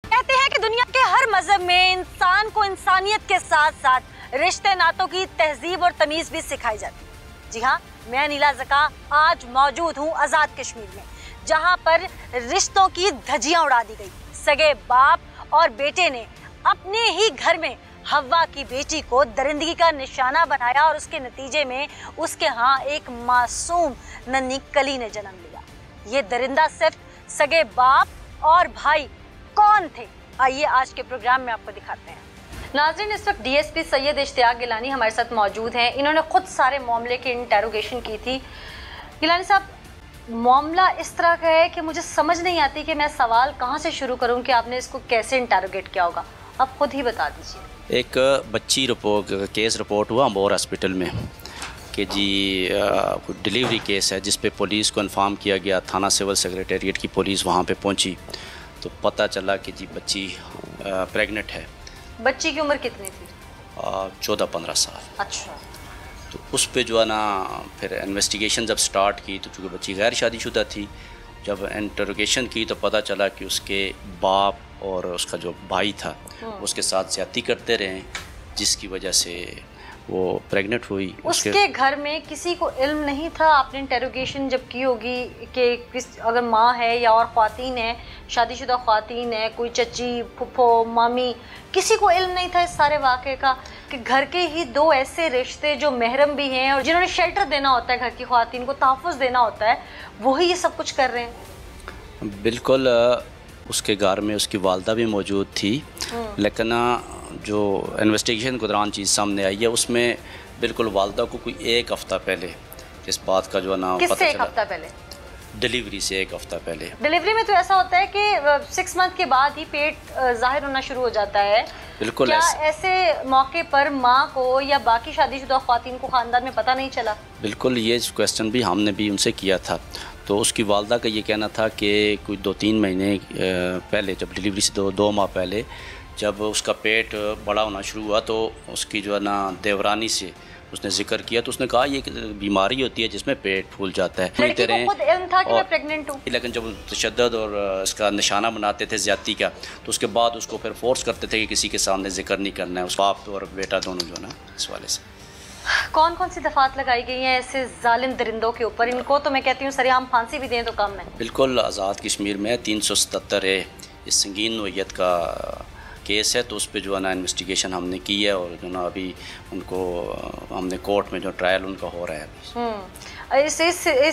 कहते हैं कि दुनिया के हर मजहब में इंसान को इंसानियत के साथ साथ रिश्ते नातों की तहजीब और तमीज भी सिखाई जाती है। जी हाँ, मैं नीला ज़का आज मौजूद हूँ आज़ाद कश्मीर में, जहाँ पर रिश्तों की धज्जियाँ उड़ा दी गई। सगे बाप और बेटे ने अपने ही घर में हव्वा की बेटी को दरिंदगी का निशाना बनाया और उसके नतीजे में उसके यहाँ एक मासूम नन्ही कली ने जन्म लिया। ये दरिंदा सिर्फ सगे बाप और भाई कौन थे, आइए आज के प्रोग्राम में आपको दिखाते हैं। नाज़रीन, इस वक्त डीएसपी सैयद इश्तियाक गिलानी हमारे साथ मौजूद हैं। इन्होंने खुद सारे मामले की इंटेरोगेशन की थी। गिलानी साहब, मामला इस तरह का है कि मुझे समझ नहीं आती कि मैं सवाल कहाँ से शुरू करूँ कि आपने इसको कैसे इंटेरोगेट किया होगा, आप खुद ही बता दीजिए। एक बच्ची केस रिपोर्ट हुआ अम्बोर हॉस्पिटल में कि जी डिलीवरी केस है, जिस पे पुलिस को इन्फॉर्म किया गया। थाना सिविल सेक्रेटेरिएट की पुलिस वहाँ पे पहुँची तो पता चला कि जी बच्ची प्रेग्नेंट है। बच्ची की उम्र कितनी थी? 14-15 साल। अच्छा। तो उस पे जो है ना फिर इन्वेस्टिगेशन जब स्टार्ट की तो चूँकि बच्ची गैर शादीशुदा थी, जब इंटरोगेशन की तो पता चला कि उसके बाप और उसका जो भाई था उसके साथ ज्यादती करते रहे, जिसकी वजह से वो प्रेग्नेंट हुई। उसके घर में किसी को इल्म नहीं था? आपने इंटेरोगेशन जब की होगी कि अगर माँ है या और ख्वातीन है, शादीशुदा ख्वातीन है, कोई चची, फुफो, मामी, किसी को इल्म नहीं था इस सारे वाक़े का कि घर के ही दो ऐसे रिश्ते जो महरम भी हैं और जिन्होंने शेल्टर देना होता है घर की ख्वातीन को, तहफ़्फ़ुज़ देना होता है, वही ये सब कुछ कर रहे हैं? बिल्कुल। उसके घर में उसकी वालदा भी मौजूद थी, लेकिन जो इन्वेस्टिगेशन के दौरान चीज़ सामने आई है उसमें बिल्कुल वालदा को कोई एक हफ़्ता पहले इस बात का जो है ना पता चला। एक हफ़्ता पहले? डिलीवरी से एक हफ़्ता पहले। डिलीवरी में तो ऐसा होता है कि 6 मंथ के बाद ही पेट जाहिर होना शुरू हो जाता है। बिल्कुल। क्या ऐसे मौके पर माँ को या बाकी शादीशुदा ख्वातीन को ख़ानदान में पता नहीं चला? बिल्कुल, ये क्वेश्चन भी हमने भी उनसे किया था। तो उसकी वालदा का ये कहना था कि कोई 2-3 महीने पहले, जब डिलीवरी से 2 माह पहले, जब उसका पेट बड़ा होना शुरू हुआ तो उसकी जो है ना देवरानी से उसने जिक्र किया तो उसने कहा ये बीमारी होती है जिसमें पेट फूल जाता है। लड़की को खुद इल्म था कि मैं प्रेग्नेंट हूँ, लेकिन जब तशद्दुद और इसका निशाना बनाते थे ज़्यादती का, तो उसके बाद उसको फिर फोर्स करते थे कि किसी के सामने जिक्र नहीं करना है। उस बाप और बेटा दोनों जो है ना इस वाले से। कौन कौन सी दफात लगाई गई हैं ऐसे जालिम दरिंदों के ऊपर? इनको तो मैं कहती हूँ सरेआम फांसी भी दें तो कम है। बिल्कुल। आज़ाद कश्मीर में 377 है, इस संगीन नोयत का केस है, तो उस पर जो है ना इन्वेस्टिगेशन हमने की है और जो ना अभी उनको हमने कोर्ट में जो ट्रायल उनका हो रहा है अभी। इस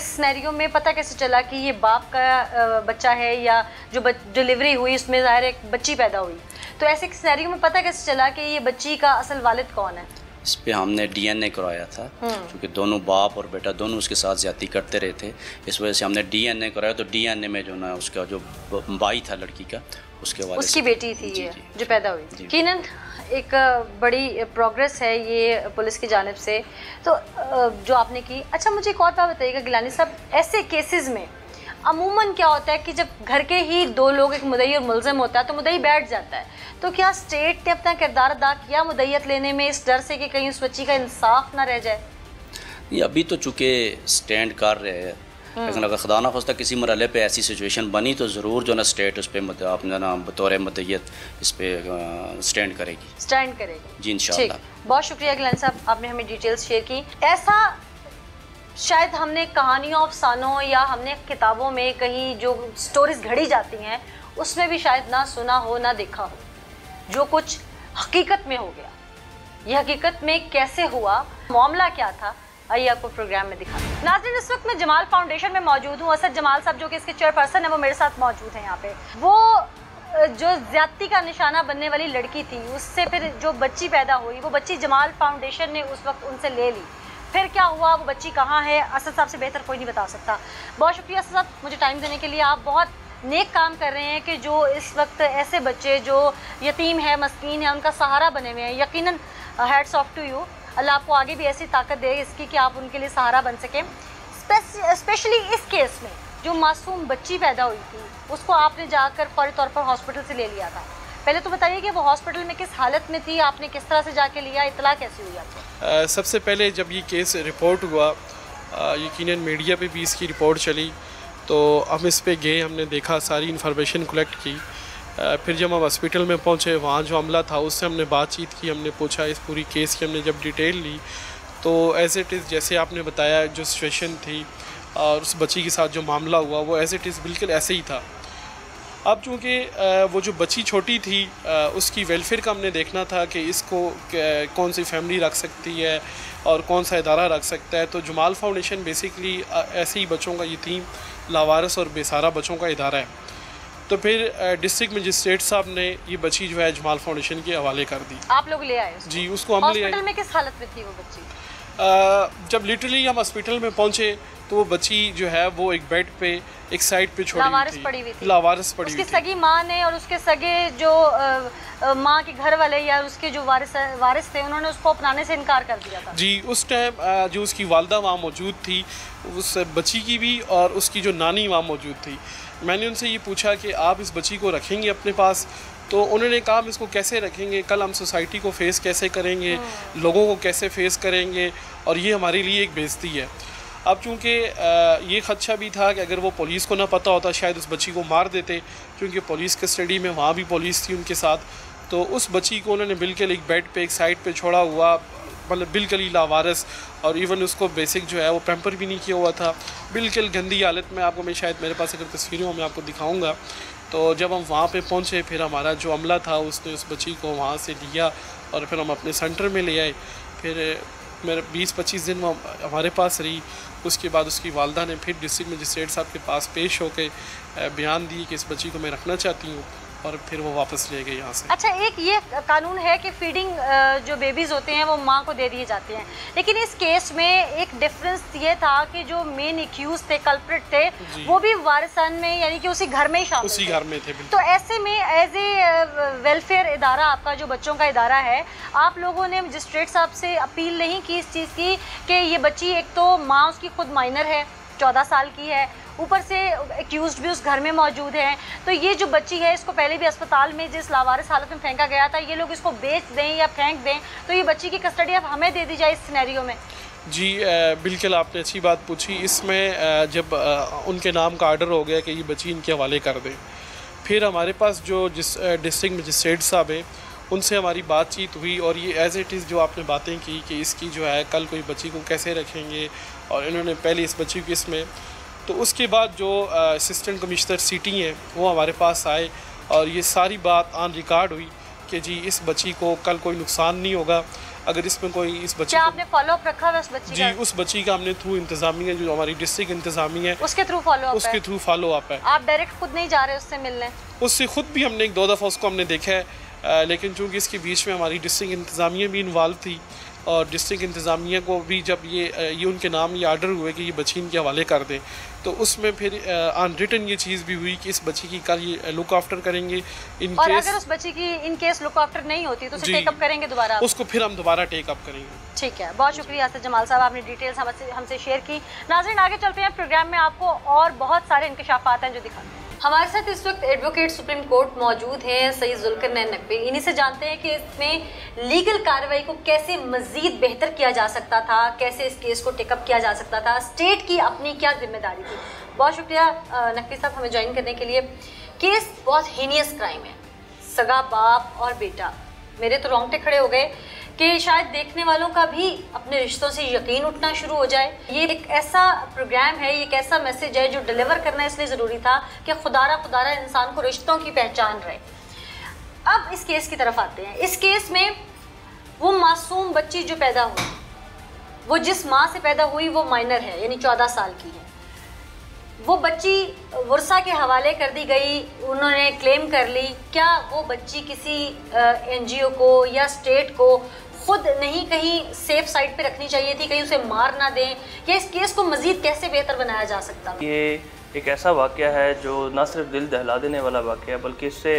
सिनेरियो में पता कैसे चला कि ये बाप का बच्चा है या जो डिलीवरी हुई उसमें ज़ाहिर एक बच्ची पैदा हुई, तो ऐसे सिनेरियो में पता कैसे चला कि ये बच्ची का असल वालिद कौन है? इस पे हमने डीएनए करवाया था, क्योंकि दोनों बाप और बेटा दोनों उसके साथ ज्यादती करते रहे थे। इस वजह से हमने डीएनए कराया, तो डीएनए में जो ना उसका जो भाई था लड़की का, उसके वाले उसकी बेटी थी ये जो पैदा हुई। यकीनन एक बड़ी प्रोग्रेस है ये पुलिस की जानिब से तो जो आपने की। अच्छा, मुझे एक और बात बताइएगा गिलानी साहब, ऐसे केसेस में अमूमन क्या होता है कि जब घर के ही दो लोग, एक मुद्दई और मुलज़िम होता है, तो मुद्दई बैठ जाता है, तो क्या स्टेट ने अपना किरदार अदा किया मुद्दईयत लेने में इस डर से कि कहीं उस बच्ची का इंसाफ ना रह जाए? ये अभी तो चूँकि स्टैंड कर रहे हैं, लेकिन अगर खुदा ना खास्ता किसी मरहले पे ऐसी सिचुएशन बनी तो ज़रूर जो ना स्टेट उस पर अपना ना बतौर मुद्दईयत इस पर स्टैंड करेगी जी इंशाअल्लाह। बहुत शुक्रिया गिलानी साहब, आपने हमें डिटेल्स शेयर की। ऐसा शायद हमने कहानियों, अफसानों या हमने किताबों में कहीं जो स्टोरीज घड़ी जाती हैं उसमें भी शायद ना सुना हो ना देखा हो, जो कुछ हकीकत में हो गया। ये हकीकत में कैसे हुआ, मामला क्या था, आइए आपको प्रोग्राम में दिखाते हैं। नाज़रीन, इस वक्त मैं जमाल फाउंडेशन में मौजूद हूँ। असद जमाल साहब जो कि इसके चेयरपर्सन है वो मेरे साथ मौजूद हैं यहाँ पे। वो जो ज्यादती का निशाना बनने वाली लड़की थी, उससे फिर जो बच्ची पैदा हुई, वो बच्ची जमाल फाउंडेशन ने उस वक्त उनसे ले ली। फिर क्या हुआ, वो बच्ची कहाँ है, असद साहब से बेहतर कोई नहीं बता सकता। बहुत शुक्रिया असद साहब मुझे टाइम देने के लिए। आप बहुत नेक काम कर रहे हैं कि जो इस वक्त ऐसे बच्चे जो यतीम है, मस्कीन है, उनका सहारा बने हुए हैं। यकीनन हैट्स ऑफ टू यू। अल्लाह आपको आगे भी ऐसी ताकत दे इसकी कि आप उनके लिए सहारा बन सकें। स्पेशली इस केस में जो मासूम बच्ची पैदा हुई थी, उसको आपने जाकर फौरी तौर पर हॉस्पिटल से ले लिया था। पहले तो बताइए कि वो हॉस्पिटल में किस हालत में थी, आपने किस तरह से जाके लिया, इतला कैसी हुई आपको? सबसे पहले जब ये केस रिपोर्ट हुआ, यकीनन मीडिया पे भी इसकी रिपोर्ट चली, तो हम इस पे गए, हमने देखा, सारी इन्फॉर्मेशन कलेक्ट की। फिर जब हम हॉस्पिटल में पहुँचे, वहाँ जो अमला था उससे हमने बातचीत की, हमने पूछा इस पूरी केस की, हमने जब डिटेल ली तो एज़ इट इज़ जैसे आपने बताया जो सिचुएशन थी और उस बच्ची के साथ जो मामला हुआ वो एज़ इट इज़ बिल्कुल ऐसे ही था। अब चूँकि वो जो बच्ची छोटी थी उसकी वेलफेयर का हमने देखना था कि इसको कौन सी फैमिली रख सकती है और कौन सा इदारा रख सकता है। तो जमाल फाउंडेशन बेसिकली ऐसे ही बच्चों का, यतीम, लावारिस और बेसहारा बच्चों का इदारा है। तो फिर डिस्ट्रिक्ट मजिस्ट्रेट साहब ने ये बच्ची जो है जमाल फाउंडेशन के हवाले कर दी। आप लोग ले आए उसको? जी, उसको हम ले आए। हॉस्पिटल में किस हालत में थी वो बच्ची? जब लिटरली हम हॉस्पिटल में पहुंचे तो वो बच्ची जो है वो एक बेड पे एक साइड पे छोड़ी लावारिस पड़ी हुई थी। लावारिस पड़ी हुई थी। उसकी सगी माँ ने और उसके सगे जो माँ के घर वाले या उसके जो वारिस थे उन्होंने उसको अपनाने से इनकार कर दिया था। जी, उस टाइम जो उसकी वालदा वहाँ मौजूद थी, उस बच्ची की भी और उसकी जो नानी वहाँ मौजूद थी। मैंने उनसे ये पूछा कि आप इस बच्ची को रखेंगे अपने पास? तो उन्होंने कहा हम इसको कैसे रखेंगे, कल हम सोसाइटी को फेस कैसे करेंगे, लोगों को कैसे फेस करेंगे, और ये हमारे लिए एक बेइज्जती है। अब चूँकि ये खदशा भी था कि अगर वो पुलिस को ना पता होता शायद उस बच्ची को मार देते, क्योंकि पुलिस कस्टडी में वहाँ भी पुलिस थी उनके साथ। तो उस बच्ची को उन्होंने बिल्कुल एक बेड पे एक साइड पे छोड़ा हुआ, मतलब बिल्कुल ही लावारिस, और इवन उसको बेसिक जो है वो पैम्पर भी नहीं किया हुआ था, बिल्कुल गंदी हालत में। आपको मैं शायद मेरे पास अगर तस्वीरें हो मैं आपको दिखाऊँगा। तो जब हम वहाँ पे पहुँचे फिर हमारा जो अमला था उसने उस बच्ची को वहाँ से लिया और फिर हम अपने सेंटर में ले आए। फिर मेरे 20-25 दिन वो हमारे पास रही। उसके बाद उसकी वालदा ने फिर डिस्ट्रिक्ट मजिस्ट्रेट साहब के पास पेश होकर बयान दी कि इस बच्ची को मैं रखना चाहती हूँ, और फिर वो वापस ले गए यहाँ से। अच्छा, एक ये कानून है कि फीडिंग जो बेबीज़ होते हैं वो माँ को दे दिए जाते हैं, लेकिन इस केस में एक डिफरेंस ये था कि जो मेन एक्यूज थे, कल्प्रिट थे, वो भी वारिसन में यानी कि उसी घर में ही शामिल उसी घर में थे। तो ऐसे में एज ए वेलफेयर इदारा, आपका जो बच्चों का इदारा है, आप लोगों ने मजिस्ट्रेट साहब से अपील नहीं की इस चीज़ की कि ये बच्ची, एक तो माँ उसकी खुद माइनर है, 14 साल की है, ऊपर से एक्यूज्ड भी उस घर में मौजूद हैं, तो ये जो बच्ची है इसको पहले भी अस्पताल में जिस लावारिस हालत में फेंका गया था, ये लोग इसको बेच दें या फेंक दें, तो ये बच्ची की कस्टडी अब हमें दे दी जाए इस सिनेरियो में? जी, बिल्कुल आपने अच्छी बात पूछी। इसमें जब उनके नाम का आर्डर हो गया कि ये बच्ची इनके हवाले कर दें, फिर हमारे पास जो डिस्ट्रिक्ट मजिस्ट्रेट साहब है उनसे हमारी बातचीत हुई, और ये एज़ इट इज़ जो आपने बातें की कि इसकी जो है कल कोई बच्ची को कैसे रखेंगे, और इन्होंने पहले इस बच्ची को इसमें, तो उसके बाद जो असिस्टेंट कमिश्नर सिटी हैं वो हमारे पास आए और ये सारी बात ऑन रिकॉर्ड हुई कि जी इस बच्ची को कल कोई नुकसान नहीं होगा अगर इसमें कोई इस बच्ची। क्या आपने फॉलोअप रखा है उस बच्ची जी, उस बच्ची का हमने थ्रू इंतजामिया, जो हमारी डिस्ट्रिक्ट इंतजामिया है उसके थ्रू फॉलोअप, उसके थ्रू फॉलोअप है। आप डायरेक्ट खुद नहीं जा रहे उससे मिलने? उससे खुद भी हमने 1-2 दफ़ा उसको हमने देखा है, लेकिन चूँकि इसके बीच में हमारी डिस्ट्रिक्ट इंतजामिया भी इन्वॉल्व थी, और डिस्ट्रिक्ट इंतज़ामिया को भी जब ये उनके नाम ये आर्डर हुए कि ये बच्ची इनके हवाले कर दें, तो उसमें फिर ऑन रिटन ये चीज़ भी हुई कि इस बच्ची की कल ये लुक आफ्टर करेंगे इन और केस, अगर उस बच्ची की इन केस लुक आफ्टर नहीं होती तो उसे टेक अप करेंगे दोबारा? उसको फिर हम दोबारा टेक अप करेंगे। ठीक है, बहुत शुक्रिया असद जमाल साहब, आपने डिटेल्स हमसे शेयर की। नाज़रीन, आगे चलते हैं प्रोग्राम में, आपको और बहुत सारे इंकशाफात हैं जो दिखाते हैं। हमारे साथ इस वक्त एडवोकेट सुप्रीम कोर्ट मौजूद हैं सईद जुल्करनैन नकवी। इन्हीं से जानते हैं कि इसमें लीगल कार्रवाई को कैसे मजीद बेहतर किया जा सकता था, कैसे इस केस को टेकअप किया जा सकता था, स्टेट की अपनी क्या जिम्मेदारी थी। बहुत शुक्रिया नकवी साहब हमें ज्वाइन करने के लिए। केस बहुत हीनियस क्राइम है, सगा बाप और बेटा। मेरे तो रोंगटे खड़े हो गए कि शायद देखने वालों का भी अपने रिश्तों से यकीन उठना शुरू हो जाए। ये एक ऐसा प्रोग्राम है, ये एक ऐसा मैसेज है जो डिलीवर करना इसलिए ज़रूरी था कि खुदारा इंसान को रिश्तों की पहचान रहे। अब इस केस की तरफ आते हैं। इस केस में वो मासूम बच्ची जो पैदा हुई, वो जिस माँ से पैदा हुई वो माइनर है, यानी 14 साल की है। वो बच्ची वर्षा के हवाले कर दी गई, उन्होंने क्लेम कर ली। क्या वो बच्ची किसी NGO को या स्टेट को खुद नहीं कहीं सेफ साइड पे रखनी चाहिए थी, कहीं उसे मार ना दें, या इस केस को मज़ीद कैसे बेहतर बनाया जा सकता है? ये एक ऐसा वाक़या है जो न सिर्फ दिल दहला देने वाला वाक़या है, बल्कि इससे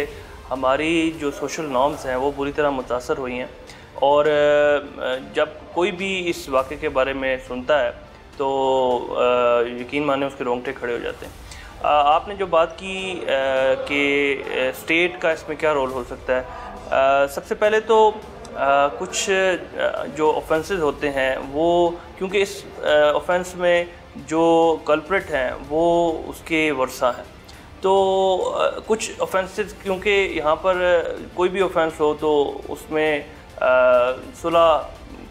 हमारी जो सोशल नॉर्म्स हैं वो बुरी तरह मुतासर हुई हैं। और जब कोई भी इस वाक़े के बारे में सुनता है तो यकीन माने उसके रोंगटे खड़े हो जाते हैं। आपने जो बात की कि स्टेट का इसमें क्या रोल हो सकता है, सबसे पहले तो कुछ जो ऑफेंसेस होते हैं वो, क्योंकि इस ऑफेंस में जो कल्प्रिट हैं वो उसके वर्सा हैं, तो कुछ ऑफेंसेस, क्योंकि यहाँ पर कोई भी ऑफेंस हो तो उसमें सुलह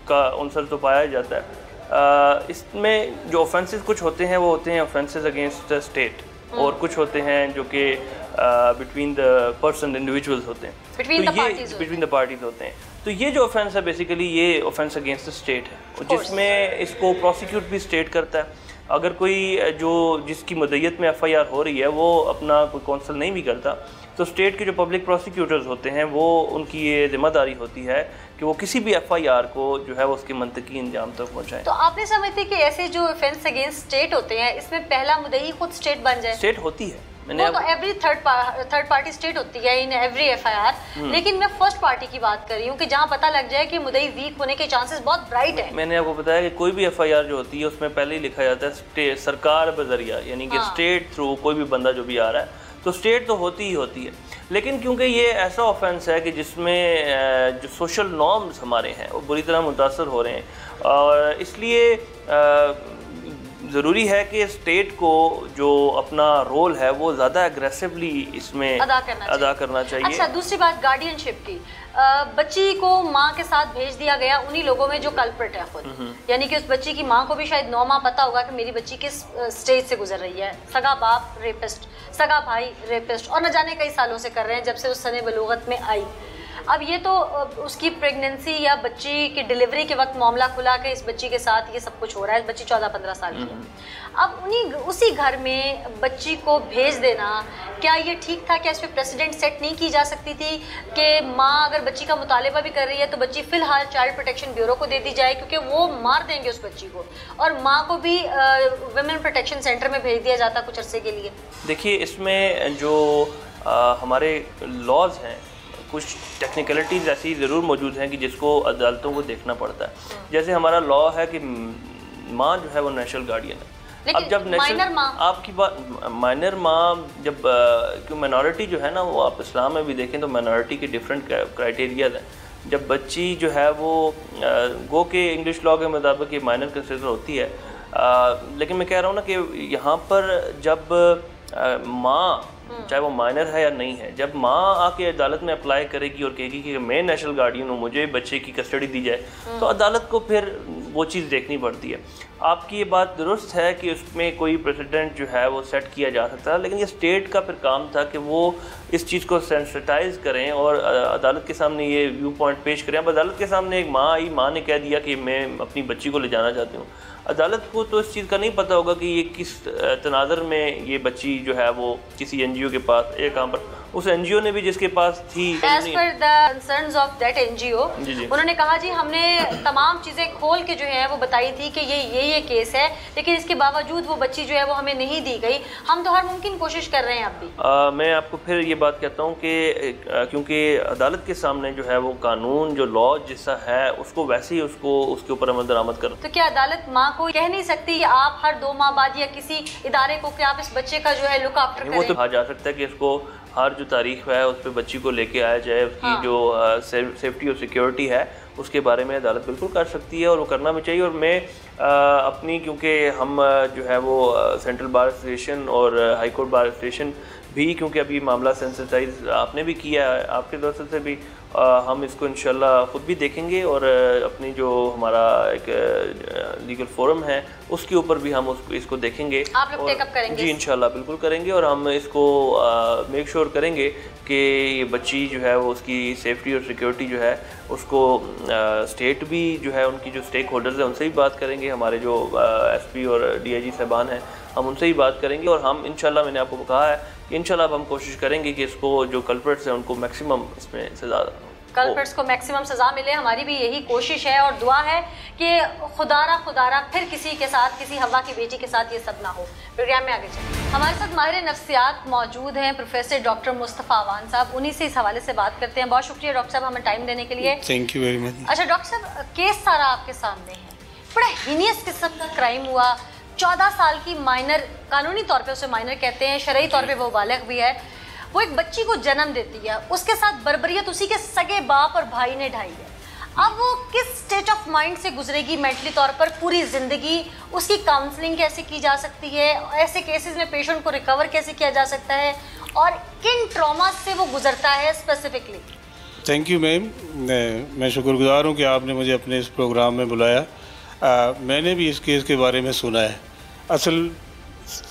का अंसर तो पाया जाता है। इसमें जो ऑफेंसेस कुछ होते हैं वो होते हैं ऑफेंसेस अगेंस्ट द स्टेट, और कुछ होते हैं जो कि बिटवीन द पर्सन इंडिविजुअल्स होते हैं, बिटवीन द पार्टीज होते हैं। तो ये जो ऑफेंस है बेसिकली ये ऑफेंस अगेंस्ट द स्टेट है, जिसमें इसको प्रोसिक्यूट भी स्टेट करता है। अगर कोई जो जिसकी मदय्यत में एफआईआर हो रही है वो अपना कोई काउंसिल नहीं भी करता, तो स्टेट के जो पब्लिक प्रोसिक्यूटर्स होते हैं वो उनकी ये जिम्मेदारी होती है कि वो किसी भी एफआईआर को जो है वो उसके मंतकी अंजाम तक पहुँचाएं। तो आपने समझते कि ऐसे जो ऑफेंस अगेंस्ट स्टेट होते हैं इसमें पहला मुद्दई खुद स्टेट बन जाए? स्टेट होती है, वो तो एवरी थर्ड पार्टी स्टेट होती है इन एवरी एफआईआर, लेकिन मैं फर्स्ट पार्टी की बात कर रही हूँ कि जहाँ पता लग जाए कि मुद्दई वीक होने के चांसेस बहुत ब्राइट है। मैंने आपको बताया कि कोई भी एफआईआर जो होती है उसमें पहले ही लिखा जाता है सरकार बजरिया, यानी कि स्टेट थ्रू कोई भी बंदा जो भी आ रहा है, तो स्टेट तो होती ही होती है। लेकिन क्योंकि ये ऐसा ऑफेंस है कि जिसमें जो सोशल नॉर्म्स हमारे हैं वो बुरी तरह मुतासर हो रहे हैं, और इसलिए ज़रूरी है कि स्टेट को जो अपना रोल है वो ज़्यादा एग्रेसिवली इसमें अदा करना चाहिए। अच्छा, दूसरी बात गार्डियनशिप की, बच्ची को माँ के साथ भेज दिया गया उन्हीं लोगों में जो कल्प्रिट है खुद, यानी कि उस बच्ची की माँ को भी शायद 9 माह पता होगा कि मेरी बच्ची किस स्टेज से गुजर रही है। सगा बाप रेपिस्ट, सगा भाई रेपिस्ट, और न जाने कई सालों से कर रहे हैं जब से उस सने बलूगत में आई। अब ये तो उसकी प्रेगनेंसी या बच्ची की डिलीवरी के वक्त मामला खुला कि इस बच्ची के साथ ये सब कुछ हो रहा है, बच्ची 14-15 साल की है। अब उसी घर में बच्ची को भेज देना, क्या ये ठीक था? क्या इस पर प्रेसिडेंट सेट नहीं की जा सकती थी कि माँ अगर बच्ची का मुतालिबा भी कर रही है तो बच्ची फ़िलहाल चाइल्ड प्रोटेक्शन ब्यूरो को दे दी जाए, क्योंकि वो मार देंगे उस बच्ची को, और माँ को भी वुमेन प्रोटेक्शन सेंटर में भेज दिया जाता कुछ अरसे के लिए। देखिए, इसमें जो हमारे लॉज हैं कुछ टेक्निकलिटीज़ ऐसी ज़रूर मौजूद हैं कि जिसको अदालतों को देखना पड़ता है। जैसे हमारा लॉ है कि माँ जो है वो नेशनल गार्डियन है। अब जब नेशनल आपकी बात माइनर माँ, जब क्यों माइनॉरिटी जो है ना, वो आप इस्लाम में भी देखें तो माइनॉरिटी के डिफरेंट क्राइटेरियाज हैं। जब बच्ची जो है वो गो के इंग्लिश लॉ के मुताबिक ये माइनर कंसिडर होती है, लेकिन मैं कह रहा हूँ ना कि यहाँ पर जब माँ चाहे वो माइनर है या नहीं है, जब माँ आके अदालत में अप्लाई करेगी और कहेगी कि मैं नेशनल गार्डियन हूँ, मुझे बच्चे की कस्टडी दी जाए, तो अदालत को फिर वो चीज़ देखनी पड़ती है। आपकी ये बात दुरुस्त है कि उसमें कोई प्रेसिडेंट जो है वो सेट किया जा सकता है, लेकिन ये स्टेट का फिर काम था कि वो इस चीज़ को सेंसिटाइज करें और अदालत के सामने ये व्यू पॉइंट पेश करें। अब अदालत के सामने एक माँ आई, माँ ने कह दिया कि मैं अपनी बच्ची को ले जाना चाहती हूँ। अदालत को तो इस चीज़ का नहीं पता होगा कि ये किस तनाज़र में ये बच्ची जो है वो किसी एनजीओ के पास, एक कहाँ पर उस एनजीओ ने भी जिसके पास थी, As per the concerns of that NGO, उन्होंने कहा जी हमने तमाम चीज़ें खोल के जो है वो बताई थी कि ये केस है, लेकिन इसके बावजूद वो बच्ची जो है वो हमें नहीं दी गई। हम तो हर मुमकिन कोशिश कर रहे हैं अब भी। मैं आपको फिर ये बात कहता हूँ कि क्योंकि अदालत के सामने जो है वो कानून जो लॉ जैसा है उसको वैसे ही उसके ऊपर अमल दरामद करो। तो क्या अदालत माँ को कह नहीं सकती कि आप हर 2 माह बाद या किसी इदारे को कि आप इस बच्चे का जो है लुक आफ्टर करें? वो तो कहा जा सकता है कि इसको हर जो तारीख है उस पर बच्ची को लेके आया जाए, उसकी जो सेफ्टी और सिक्योरिटी है उसके बारे में अदालत बिल्कुल कर सकती है और वो करना भी चाहिए। और मैं अपनी, क्योंकि हम जो है वो सेंट्रल बार एसोसिएशन और हाई कोर्ट बार एसोसिएशन भी, क्योंकि अभी मामला सेंसिटाइज आपने भी किया है, आपके दोस्तों से भी हम इसको इंशाल्लाह ख़ुद भी देखेंगे और अपनी जो हमारा एक लीगल फोरम है उसके ऊपर भी हम इसको देखेंगे। आप लोग टेकअप करेंगे? जी इंशाल्लाह बिल्कुल करेंगे, और हम इसको मेक श्योर करेंगे कि ये बच्ची जो है वो उसकी सेफ्टी और सिक्योरिटी जो है उसको स्टेट भी जो है उनकी जो स्टेक होल्डर्स हैं उनसे भी बात करेंगे, हमारे जो SP और DIG साहबान हैं हम उनसे ही बात करेंगे, और हम इंशाल्लाह, मैंने आपको कहा है कि इंशाल्लाह हम कोशिश करेंगे कि इसको जो कल्प्रिट्स हैं उनको मैक्सिमम इसमें सज़ा, कल्प्रिट्स को मैक्सिमम सज़ा मिले। हमारी भी यही कोशिश है और दुआ है कि खुदारा फिर किसी के साथ, किसी हवा की बेटी के साथ ये सब ना हो। प्रोग्राम में आगे चलें। हमारे साथ माहिर नफ्सियात मौजूद हैं प्रोफेसर डॉक्टर मुस्तफ़ा अवान साहब, उन्हीं से इस हवाले से बात करते हैं। बहुत शुक्रिया डॉक्टर साहब हमें टाइम देने के लिए। Thank you very much. अच्छा डॉक्टर साहब, केस सारा आपके सामने है, बड़ा हीनियस किस्म का क्राइम हुआ। 14 साल की माइनर, कानूनी तौर पे उसे माइनर कहते हैं, शरई तौर पे वो बालिग भी है, वो एक बच्ची को जन्म देती है, उसके साथ बर्बरियत उसी के सगे बाप और भाई ने ढाई है। अब वो किस स्टेट ऑफ माइंड से गुजरेगी मेंटली तौर पर पूरी ज़िंदगी, उसकी काउंसलिंग कैसे की जा सकती है, ऐसे केसेस में पेशेंट को रिकवर कैसे किया जा सकता है, और किन ट्रॉमा से वो गुजरता है स्पेसिफिकली? थैंक यू मैम, मैं शुक्रगुजार हूँ कि आपने मुझे अपने इस प्रोग्राम में बुलाया। मैंने भी इस केस के बारे में सुना है।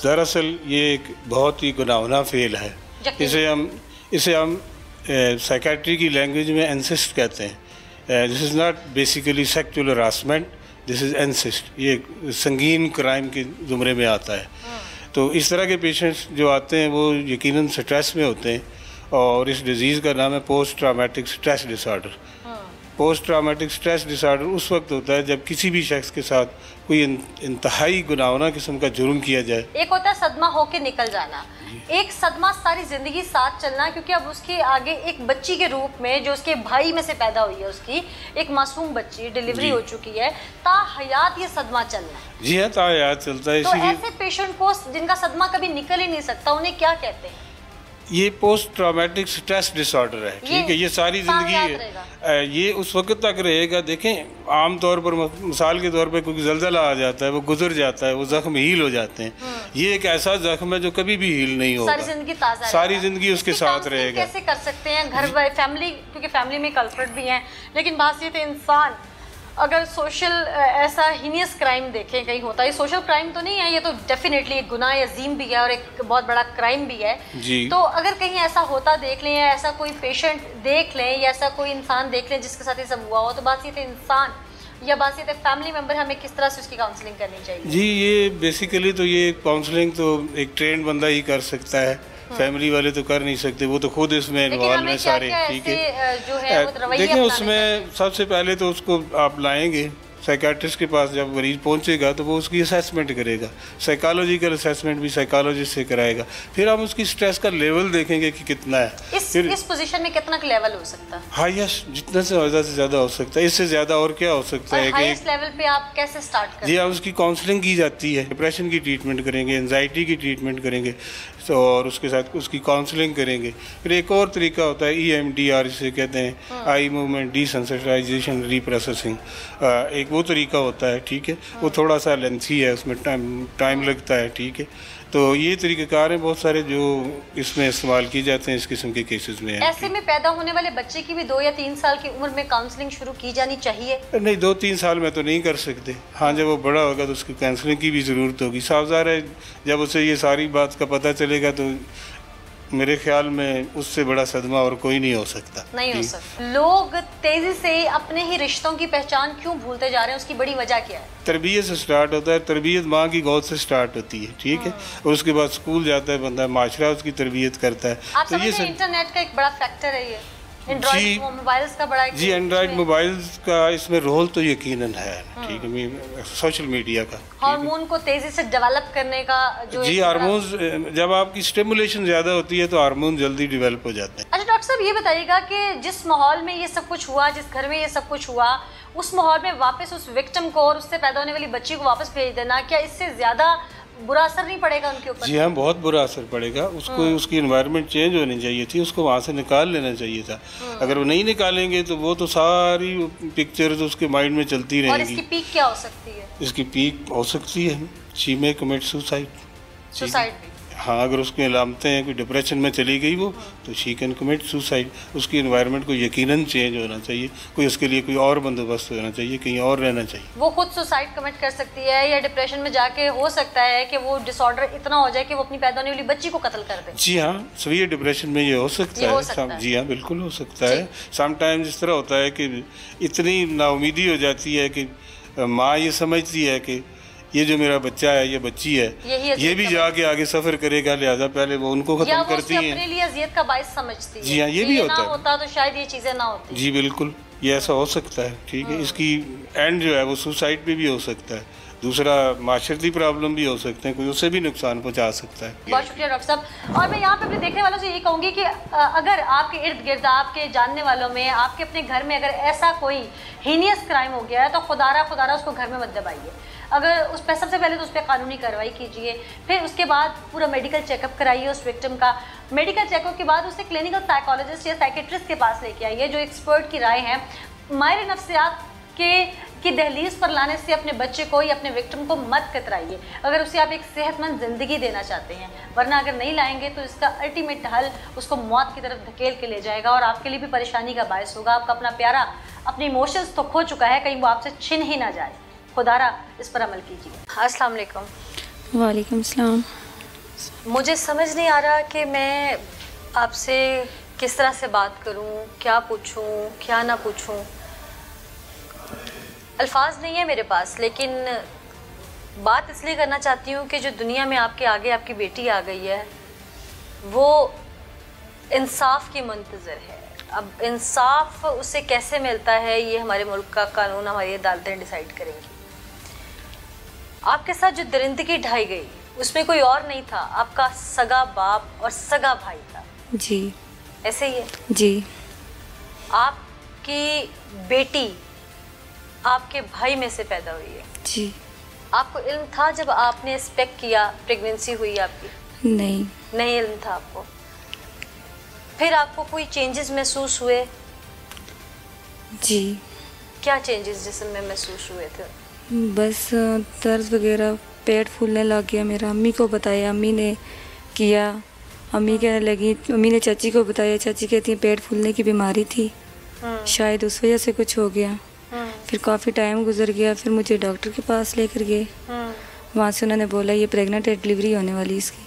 दरअसल ये एक बहुत ही गुनाहगार फेल है। इसे हम साइकेट्री की लैंग्वेज में इंसिस्ट कहते हैं। This is not basically sexual harassment, this is insist. ये संगीन क्राइम के ज़ुमरे में आता है। तो इस तरह के पेशेंट्स जो आते हैं वो यकीनन स्ट्रेस में होते हैं, और इस डिज़ीज़ का नाम है post traumatic stress disorder. Post traumatic stress disorder उस वक्त होता है जब किसी भी शख्स के साथ कोई इंतहाई गुनाहगार किस्म का जुर्म किया जाए। एक होता है सदमा होके निकल जाना, एक सदमा सारी जिंदगी साथ चलना, क्योंकि अब उसके आगे एक बच्ची के रूप में जो उसके भाई में से पैदा हुई है, उसकी एक मासूम बच्ची डिलीवरी हो चुकी है, ताहयात ये सदमा चलना। जी हाँ, ताहयात चलता है। तो ऐसे पेशेंट को जिनका सदमा कभी निकल ही नहीं सकता, उन्हें क्या कहते हैं? ये पोस्ट ट्रॉमेटिक स्ट्रेस डिसऑर्डर है। ठीक है, ये सारी ज़िंदगी ये उस वक्त तक रहेगा। देखें, आम तौर पर मिसाल के तौर पर कोई जल्जला आ जाता है, वो गुजर जाता है, वो जख्म हील हो जाते हैं। ये एक ऐसा जख्म है जो कभी भी हील नहीं होगा, सारी ज़िंदगी उसके साथ रहेगा। कैसे कर सकते हैं घर फैमिली, क्योंकि फैमिली में कल्प्रिट भी हैं, लेकिन बात ये तो इंसान अगर सोशल ऐसा हीनियस क्राइम देखें कहीं होता है, ये सोशल क्राइम तो नहीं है, ये तो डेफिनेटली एक गुनाह अजीम भी है और एक बहुत बड़ा क्राइम भी है जी। तो अगर कहीं ऐसा होता देख लें, या ऐसा कोई पेशेंट देख लें, या ऐसा कोई इंसान देख लें जिसके साथ ये सब हुआ हो, तो बात ये तो इंसान या बात ये तो फैमिली मेम्बर, हमें किस तरह से उसकी काउंसलिंग करनी चाहिए? जी, ये बेसिकली तो ये काउंसलिंग तो एक ट्रेंड बंदा ही कर सकता है, फैमिली वाले तो कर नहीं सकते, वो तो खुद इसमें इन्वॉल्व है सारे। ठीक है, देखिए उसमें सबसे पहले तो उसको आप लाएंगे साइकाट्रिस्ट के पास। जब मरीज पहुंचेगा तो वो उसकी असेसमेंट करेगा, साइकोलॉजिकल असेसमेंट भी साइकोलॉजिस्ट से कराएगा। फिर हम उसकी स्ट्रेस का लेवल देखेंगे कि कितना है, इस पोजीशन में कितना लेवल हो सकता है। हाईएस्ट जितना से ज़्यादा हो सकता है, इससे ज़्यादा और क्या हो सकता है। हाईएस्ट लेवल पे आप कैसे स्टार्ट करते हैं? जी, आप उसकी काउंसलिंग की जाती है, डिप्रेशन की ट्रीटमेंट करेंगे, एंजाइटी की ट्रीटमेंट करेंगे, और उसके साथ उसकी काउंसलिंग करेंगे। फिर एक और तरीका होता है EMDR, इसे कहते हैं आई मूवमेंट डिसेंसिटाइजेशन रीप्रोसेसिंग। एक वो तरीका होता है। ठीक है, वो थोड़ा सा लेंथी है, उसमें टाइम लगता है। ठीक है, तो ये तरीक़ेकार हैं बहुत सारे जो इसमें इस्तेमाल किए जाते हैं इस किस्म के केसेस में। ऐसे में पैदा होने वाले बच्चे की भी 2 या 3 साल की उम्र में काउंसलिंग शुरू की जानी चाहिए? नहीं, 2-3 साल में तो नहीं कर सकते। हाँ, जब वो बड़ा होगा तो उसकी काउंसलिंग की भी ज़रूरत होगी। साफ ज़ाहिर है जब उसे ये सारी बात का पता चलेगा तो मेरे ख्याल में उससे बड़ा सदमा और कोई नहीं हो सकता। नहीं हो सकता। लोग तेजी से अपने ही रिश्तों की पहचान क्यों भूलते जा रहे हैं, उसकी बड़ी वजह क्या है? तरबियत से स्टार्ट होता है, तरबियत माँ की गोद से स्टार्ट होती है। ठीक है, और उसके बाद स्कूल जाता है बंदा, माशरा उसकी तरबियत करता है। आप तो ये इंटरनेट का एक बड़ा फैक्टर है ये, एंड्रॉइड मोबाइल्स का बड़ा जी, एंड्रॉइड मोबाइल्स का इसमें रोल तो यकीनन है। ठीक है, सोशल मीडिया का हार्मोन को तेजी से डेवलप करने का जो जी, हार्मोन्स जब आपकी स्टिमुलेशन ज़्यादा होती है तो हार्मोन जल्दी डेवलप हो जाते हैं। अच्छा डॉक्टर साहब, ये बताइएगा कि जिस माहौल में ये सब कुछ हुआ, जिस घर में ये सब कुछ हुआ, उस माहौल में वापस उस विक्टिम को और उससे पैदा होने वाली बच्ची को वापस भेज देना, क्या इससे ज़्यादा बुरा असर नहीं पड़ेगा उनके ऊपर? जी हाँ, बहुत बुरा असर पड़ेगा। उसको उसकी एनवायरनमेंट चेंज होनी चाहिए थी, उसको वहाँ से निकाल लेना चाहिए था। अगर वो नहीं निकालेंगे तो वो तो सारी पिक्चर्स उसके माइंड में चलती रहेंगी। और इसकी पीक क्या हो सकती है? इसकी पीक हो सकती है शी मे कमिट सुसाइड भी। हाँ, अगर उसकी अलामतें हैं, कोई डिप्रेशन में चली गई वो, तो शी कैन कमिट सुसाइड। उसकी एनवायरनमेंट को यकीनन चेंज होना चाहिए, कोई उसके लिए कोई और बंदोबस्त होना चाहिए, कहीं और रहना चाहिए। वो खुद सुसाइड कमिट कर सकती है या डिप्रेशन में जाके हो सकता है कि वो डिसऑर्डर इतना हो जाए कि वो अपनी पैदा होने वाली बच्ची को कत्ल कर दे? जी हाँ, सीवियर डिप्रेशन में ये हो सकता है। जी हाँ, बिल्कुल हो सकता है। समटाइम्स इस तरह होता है कि इतनी नाउमीदी हो जाती है कि माँ ये समझती है कि ये जो मेरा बच्चा है, ये बच्ची है, ये भी जाके आगे सफ़र करेगा, लिहाजा पहले वो उनको ख़त्म करती हैं। अपने लिए अज़ियत का बाइस समझती है। जी हाँ, ये भी होता है तो शायद ये चीज़ें ना होती। जी बिल्कुल, ये ऐसा हो सकता है। ठीक है, इसकी एंड जो है वो सुसाइड पे भी हो सकता है। दूसरा माशरती प्रॉब्लम भी हो सकते हैं, कोई उससे भी नुकसान पहुंचा सकता है। बहुत शुक्रिया डॉक्टर साहब। और मैं यहाँ पे अपने देखने वालों से ये कहूँगी कि अगर आपके इर्द गिर्द, आपके जानने वालों में, आपके अपने घर में अगर ऐसा कोई हीनियस क्राइम हो गया है तो खुदारा उसको घर में मत दबाइए। अगर उस पर सबसे पहले तो उस पर कानूनी कार्रवाई कीजिए, फिर उसके बाद पूरा मेडिकल चेकअप कराइए उस विक्टिम का। मेडिकल चेकअप के बाद उसे क्लिनिकल साइकोलॉजिस्ट या साइकेट्रिस्ट के पास लेके आइए जो एक्सपर्ट की राय है। माहिर नफ्सियात की दहलीज पर लाने से अपने बच्चे को या अपने विक्टिम को मत कतराइए, अगर उसे आप एक सेहतमंद ज़िंदगी देना चाहते हैं, वरना अगर नहीं लाएंगे तो इसका अल्टीमेट हल उसको मौत की तरफ धकेल के ले जाएगा और आपके लिए भी परेशानी का बायस होगा। आपका अपना प्यारा अपने इमोशंस तो खो चुका है, कहीं वो आपसे छिन ही ना जाए। खुदारा इस पर अमल कीजिए। अस्सलाम वालेकुम। वालेकुम सलाम। मुझे समझ नहीं आ रहा कि मैं आपसे किस तरह से बात करूं, क्या पूछूं, क्या ना पूछूं। अल्फाज नहीं है मेरे पास, लेकिन बात इसलिए करना चाहती हूँ कि जो दुनिया में आपके आगे आपकी बेटी आ गई है वो इंसाफ की मुंतज़र है। अब इंसाफ उसे कैसे मिलता है ये हमारे मुल्क का कानून, हमारी अदालतें डिसाइड करेंगी। आपके साथ जो दरिंदगी ढाई गई उसमें कोई और नहीं था, आपका सगा बाप और सगा भाई था। जी ऐसे ही है जी। आपकी बेटी आपके भाई में से पैदा हुई है। जी। आपको इल्म था जब आपने एक्सपेक्ट किया, प्रेगनेंसी हुई आपकी? नहीं इल्म था आपको। फिर आपको कोई चेंजेस महसूस हुए? जी। क्या चेंजेस जिस्म में महसूस हुए थे? बस दर्द वगैरह, पेट फूलने लग गया मेरा। अम्मी को बताया, अम्मी ने किया, अम्मी कहने लगी, अम्मी ने चाची को बताया, चाची कहती है पेट फूलने की बीमारी थी, शायद उस वजह से कुछ हो गया। फिर काफ़ी टाइम गुजर गया, फिर मुझे डॉक्टर के पास लेकर गए। वहाँ से उन्होंने बोला ये प्रेग्नेंट है, डिलीवरी होने वाली इसकी।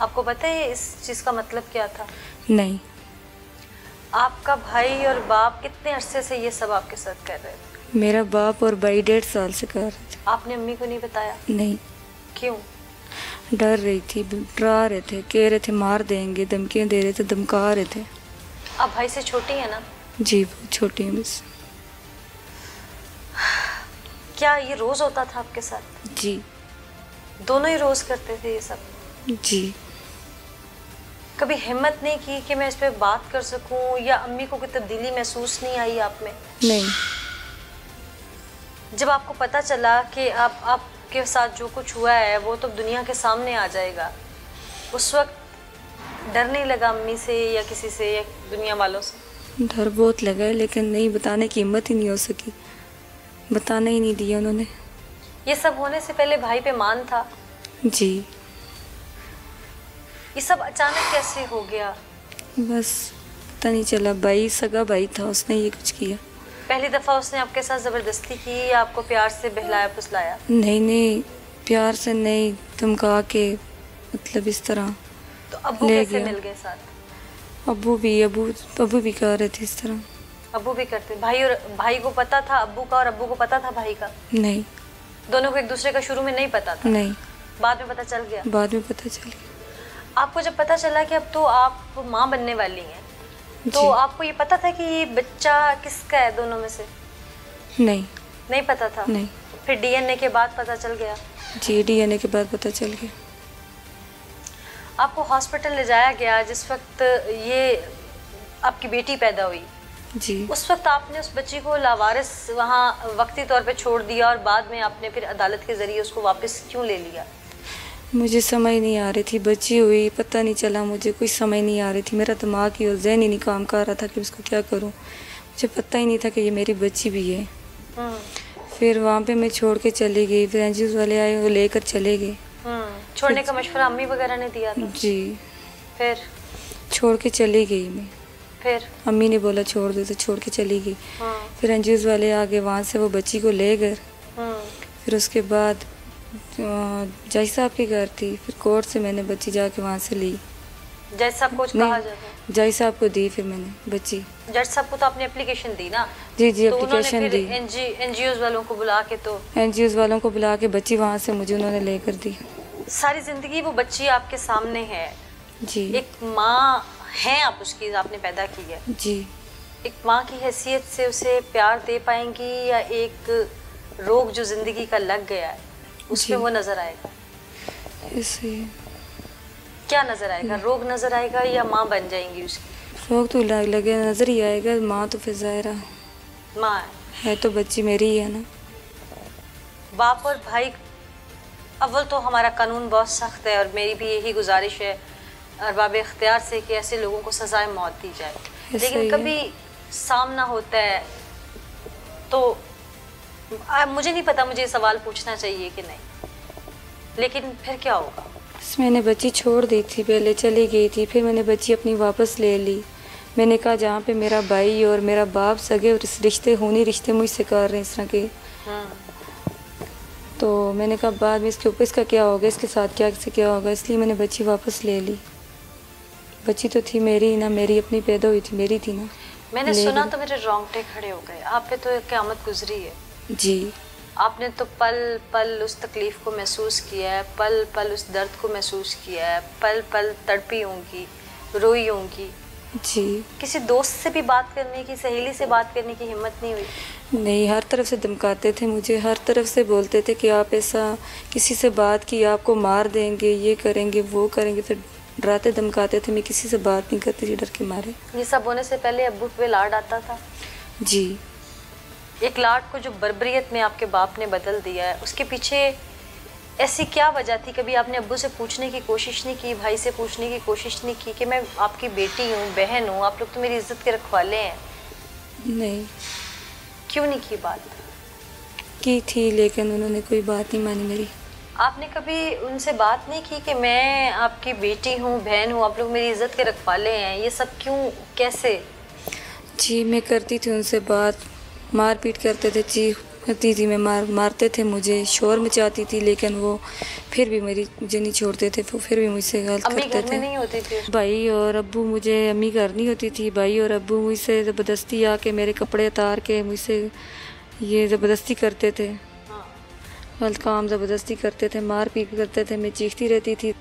आपको पता है इस चीज़ का मतलब क्या था? नहीं। आपका भाई और बाप कितने अरसे से ये सब आपके साथ कर रहे थे? मेरा बाप और भाई 1.5 साल से कर रहे थे। आपने अम्मी को नहीं बताया? नहीं। क्यों? डर रही थी, डरा रहे थे, कह रहे थे मार देंगे, धमकियाँ दे रहे थे, धमका रहे थे। आप भाई से छोटी हैं ना? जी बहुत छोटी हूँ बस। क्या ये रोज़ होता था आपके साथ? जी। दोनों ही रोज़ करते थे ये सब? जी। कभी हिम्मत नहीं की कि मैं इस पे बात कर सकूं, या अम्मी को कोई तब्दीली महसूस नहीं आई आप में? नहीं। जब आपको पता चला कि आपके साथ जो कुछ हुआ है वो तो दुनिया के सामने आ जाएगा, उस वक्त डर नहीं लगा अम्मी से या किसी से या दुनिया वालों से? डर बहुत लगा है, लेकिन नहीं बताने की हिम्मत ही नहीं हो सकी, बताने ही नहीं दिया उन्होंने। ये सब होने से पहले भाई पे मान था? जी। ये सब अचानक कैसे हो गया? बस पता नहीं चला, भाई सगा भाई था, उसने ये कुछ किया। पहली दफ़ा उसने आपके साथ ज़बरदस्ती की या आपको प्यार से बहलाया फुसलाया? नहीं, प्यार से नहीं, धमका के, मतलब इस तरह। तो अब्बू कैसे मिल गए साथ? अब्बू भी कर रहे थे इस तरह। अब्बू भी करते? भाई को पता था अब्बू का और अब्बू को पता था भाई का? नहीं। दोनों को एक दूसरे का शुरू में नहीं पता था? नहीं। बाद में पता चल गया? बाद में पता चल गया। आपको जब पता चला कि अब तो आप माँ बनने वाली हैं, तो आपको ये पता था कि ये बच्चा किसका है दोनों में से? नहीं पता था? नहीं। फिर डीएनए के बाद पता चल गया? जी, डीएनए के बाद पता चल गया। आपको हॉस्पिटल ले जाया गया जिस वक्त ये आपकी बेटी पैदा हुई? जी। उस वक्त आपने उस बच्ची को लावारिस वहाँ वक्ती तौर पे छोड़ दिया और बाद में आपने फिर अदालत के ज़रिए उसको वापस क्यों ले लिया? मुझे समझ नहीं आ रही थी, बच्ची हुई पता नहीं चला, मुझे कोई समझ नहीं आ रही थी, मेरा दिमाग ही और जहन ही नहीं काम कर रहा था कि उसको क्या करूं। मुझे पता ही नहीं था कि ये मेरी बच्ची भी है। फिर वहाँ पे मैं छोड़ के चली गई, फिर एनजीओ वाले आए, वो लेकर चले गए। छोड़ने का मशवरा अम्मी वगैरह ने दिया था? जी। फिर छोड़ के चली गई मैं। फिर अम्मी ने बोला छोड़ दो, तो छोड़ के चली गई। फिर एनजीओ वाले आ गए, वहाँ से वो बच्ची को ले गए। फिर उसके बाद जज साहब के घर थी, फिर कोर्ट से मैंने बच्ची जाके वहाँ से ली। जज साहब को कहा जाता? जज साहब को दी फिर मैंने बच्ची। जज साहब को तो आपने एप्लीकेशन दी ना? जी, तो एप्लीकेशन दी। एनजीओ वालों को बुला के, तो एनजीओ वालों को बुला के बच्ची वहाँ से मुझे उन्होंने लेकर दी। सारी ज़िंदगी वो बच्ची आपके सामने है। जी। एक माँ हैं आप उसकी, आपने पैदा की है। जी। एक माँ की हैसियत से उसे प्यार दे पाएंगी या एक रोग जो ज़िंदगी का लग गया है उसमें वो नज़र आएगा? ऐसे क्या नज़र आएगा? रोग नज़र आएगा या माँ बन जाएंगी उसकी? रोग तो लगे नज़र ही आएगा, माँ तो फिर ज़ाहिर माँ है तो बच्ची मेरी ही है ना। बाप और भाई, अव्वल तो हमारा कानून बहुत सख्त है और मेरी भी यही गुजारिश है अरबाब इख्तियार से कि ऐसे लोगों को सज़ाए मौत दी जाए, लेकिन कभी सामना होता है तो मुझे नहीं पता मुझे ये सवाल पूछना चाहिए कि नहीं, लेकिन फिर क्या होगा? मैंने बच्ची छोड़ दी थी, पहले चली गई थी, फिर मैंने बच्ची अपनी वापस ले ली। मैंने कहा जहाँ पे मेरा भाई और मेरा बाप सगे और रिश्ते होने रिश्ते मुझसे कर रहे हैं इस तरह के, तो मैंने कहा बाद में इसके ऊपर इसका क्या होगा, इसके साथ क्या होगा, इसलिए मैंने बच्ची वापस ले ली। बच्ची तो थी मेरी ना, मेरी अपनी पैदा हुई थी, मेरी थी ना। मैंने सुना तो मेरे रोंगटे खड़े हो गए। आप पे तो क़यामत गुजरी है जी। आपने तो पल पल उस तकलीफ़ को महसूस किया है, पल पल उस दर्द को महसूस किया है, पल पल तड़पी होंगी, रोई होंगी जी। किसी दोस्त से भी बात करने की, सहेली से बात करने की हिम्मत नहीं हुई? नहीं, हर तरफ से धमकाते थे मुझे, हर तरफ से बोलते थे कि आप ऐसा किसी से बात की आपको मार देंगे, ये करेंगे वो करेंगे, तो डराते धमकाते थे। मैं किसी से बात नहीं करती थी डर के मारे। ये सब होने से पहले अब्बू पे लाड आता था? जी। एक लाड को जो बर्बरियत में आपके बाप ने बदल दिया है, उसके पीछे ऐसी क्या वजह थी? कभी आपने अब्बू से पूछने की कोशिश नहीं की, भाई से पूछने की कोशिश नहीं की कि मैं आपकी बेटी हूँ, बहन हूँ, आप लोग तो मेरी इज्जत के रखवाले हैं? नहीं। क्यों नहीं की बात? की थी, लेकिन उन्होंने कोई बात नहीं मानी मेरी। आपने कभी उनसे बात नहीं की कि मैं आपकी बेटी हूँ, बहन हूँ, आप लोग मेरी इज्जत के रखवाले हैं, ये सब क्यों, कैसे? जी, मैं करती थी उनसे बात, मारपीट करते थे, चीख करती थी मैं, मारते थे मुझे, शोर मचाती थी, लेकिन वो फिर भी मुझे नहीं छोड़ते थे, वो फिर भी मुझसे गलत करते थे। अम्मी घर में नहीं होती थी? भाई और अब्बू, मुझे अम्मी घर नहीं होती थी, भाई और अब्बू मुझसे ज़बरदस्ती आके मेरे कपड़े उतार के मुझसे ये ज़बरदस्ती करते थे। गलत काम ज़बरदस्ती करते थे, मार पीट करते थे, मैं चीखती रहती थी।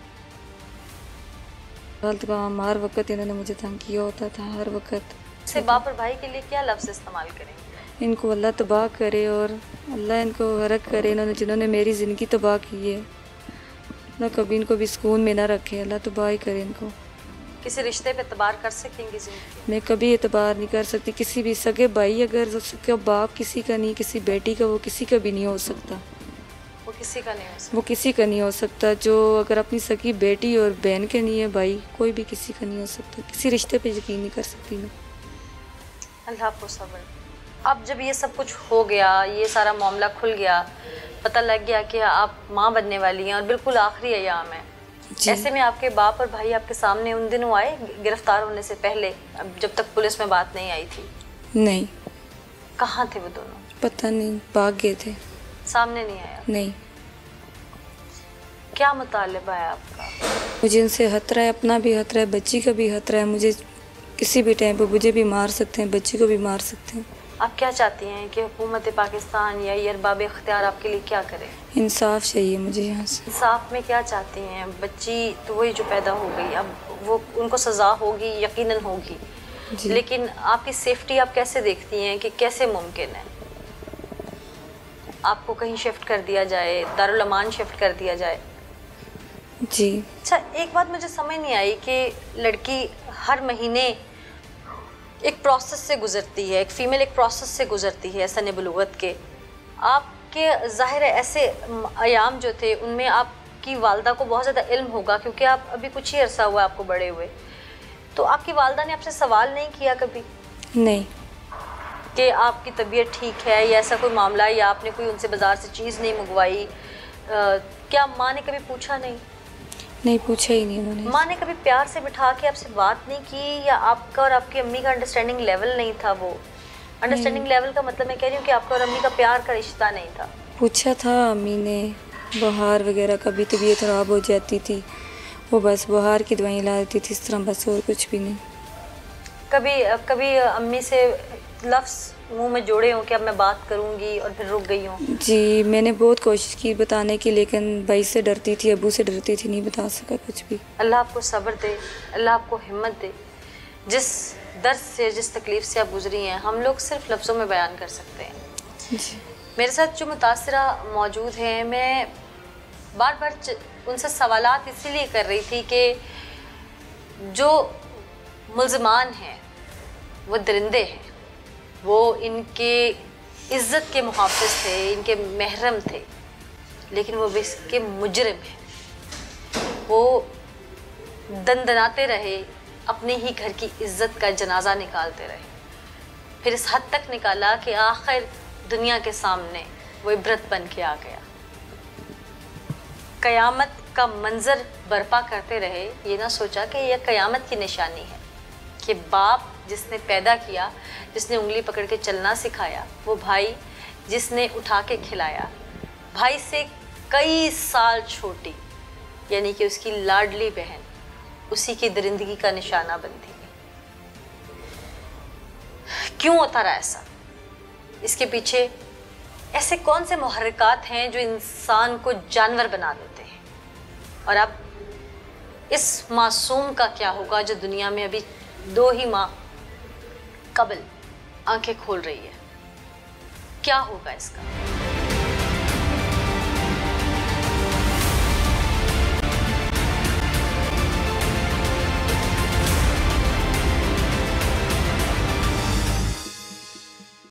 गलत काम हर वक्त इन्होंने मुझे तंग किया होता था, हर वक्त। से बाप और भाई के लिए क्या लफ्ज़ इस्तेमाल करेंगे? इनको अल्लाह तबाह करे और अल्लाह इनको गरक करे, इन्होंने जिन्होंने मेरी ज़िंदगी तबाह की है, ना कभी इनको भी सुकून में ना रखे, अल्लाह तबाह ही करे इनको। किसी रिश्ते पे एतबार कर सकेंगी ज़िंदगी? मैं कभी एतबार नहीं कर सकती किसी भी सगे भाई, अगर उसका बाप किसी का नहीं, किसी बेटी का, वो किसी का भी नहीं हो सकता। वो किसी का नहीं हो सकता? वो किसी का नहीं हो सकता। जो अगर अपनी सगी बेटी और बहन के नहीं है भाई, कोई भी किसी का नहीं हो सकता। किसी रिश्ते पे यकीन नहीं कर सकती मैं। अल्लाह को सब्र। अब जब ये सब कुछ हो गया, ये सारा मामला खुल गया, पता लग गया कि आप माँ बनने वाली हैं और बिल्कुल आखिरी अयाम है, ऐसे में आपके बाप और भाई आपके सामने उन दिनों आए गिरफ्तार होने से पहले, जब तक पुलिस में बात नहीं आई थी? नहीं। कहाँ थे वो दोनों? पता नहीं, भाग गए थे। सामने नहीं आया? नहीं। क्या मुतालिबा है आपका? मुझे इनसे खतरा है, अपना भी खतरा है, बच्ची का भी खतरा है। मुझे किसी भी टाइम पर मुझे भी मार सकते हैं, बच्ची को भी मार सकते हैं। आप क्या चाहती हैं कि हुकूमत पाकिस्तान या ये अरबाब इख्तियार आपके लिए क्या करे? इंसाफ चाहिए मुझे यहाँ से। इंसाफ में क्या चाहती हैं? बच्ची तो वही जो पैदा हो गई, अब वो उनको सज़ा होगी, यकीनन होगी, लेकिन आपकी सेफ्टी आप कैसे देखती हैं कि कैसे मुमकिन है आपको कहीं शिफ्ट कर दिया जाए, दारुल अमान शिफ्ट कर दिया जाए? जी। अच्छा, एक बात मुझे समझ नहीं आई कि लड़की हर महीने एक प्रोसेस से गुजरती है, एक फ़ीमेल एक प्रोसेस से गुजरती है सने बलूगत के। आपके ज़ाहिर है ऐसे अयाम जो थे उनमें आपकी वालदा को बहुत ज़्यादा इल्म होगा, क्योंकि आप अभी कुछ ही अरसा हुआ आपको बड़े हुए, तो आपकी वालदा ने आपसे सवाल नहीं किया कभी? नहीं। कि आपकी तबीयत ठीक है या ऐसा कोई मामला, या आपने कोई उनसे बाज़ार से चीज़ नहीं मंगवाई? क्या माँ ने कभी पूछा नहीं? नहीं, पूछा ही नहीं उन्होंने। माँ ने कभी प्यार से बिठा के आपसे बात नहीं की, या आपका और आपकी अम्मी का अंडरस्टैंडिंग लेवल नहीं था? वो अंडरस्टैंडिंग लेवल का मतलब मैं कह रही हूँ कि आपका और अम्मी का प्यार का रिश्ता नहीं था। पूछा था अम्मी ने, बुखार वगैरह कभी तबीयत ख़राब हो जाती थी, वो बस बुखार की दवाई ला देती थी, इस तरह, बस और कुछ भी नहीं। कभी अम्मी से लफ्ज़ मुंह में जोड़े हों कि अब मैं बात करूंगी और फिर रुक गई हूँ? जी, मैंने बहुत कोशिश की बताने की, लेकिन भाई से डरती थी, अबू से डरती थी, नहीं बता सका कुछ भी। अल्लाह आपको सब्र दे, अल्लाह आपको हिम्मत दे। जिस दर्द से, जिस तकलीफ़ से आप गुजरी हैं, हम लोग सिर्फ लफ्ज़ों में बयान कर सकते हैं। जी। मेरे साथ जो मुतासिरा मौजूद हैं, मैं बार बार उनसे सवालात इसीलिए कर रही थी कि जो मुल्ज़मान हैं वो दरिंदे हैं, वो इनके इज़्ज़त के मुहाफ़िज़ थे, इनके महरम थे, लेकिन वो इसके मुजरिम हैं। वो दंदनाते रहे, अपने ही घर की इज़्ज़त का जनाजा निकालते रहे, फिर इस हद तक निकाला कि आखिर दुनिया के सामने वो इबरत बन के आ गया। कयामत का मंजर बर्पा करते रहे, ये ना सोचा कि यह कयामत की निशानी है कि बाप जिसने पैदा किया, जिसने उंगली पकड़ के चलना सिखाया, वो भाई जिसने उठा के खिलाया, भाई से कई साल छोटी यानी कि उसकी लाडली बहन उसी की दरिंदगी का निशाना बनती है। क्यों होता रहा ऐसा? इसके पीछे ऐसे कौन से मुहर्रिकात हैं जो इंसान को जानवर बना देते हैं? और अब इस मासूम का क्या होगा जो दुनिया में अभी 2 ही माह कबल आंखें खोल रही है? क्या होगा इसका?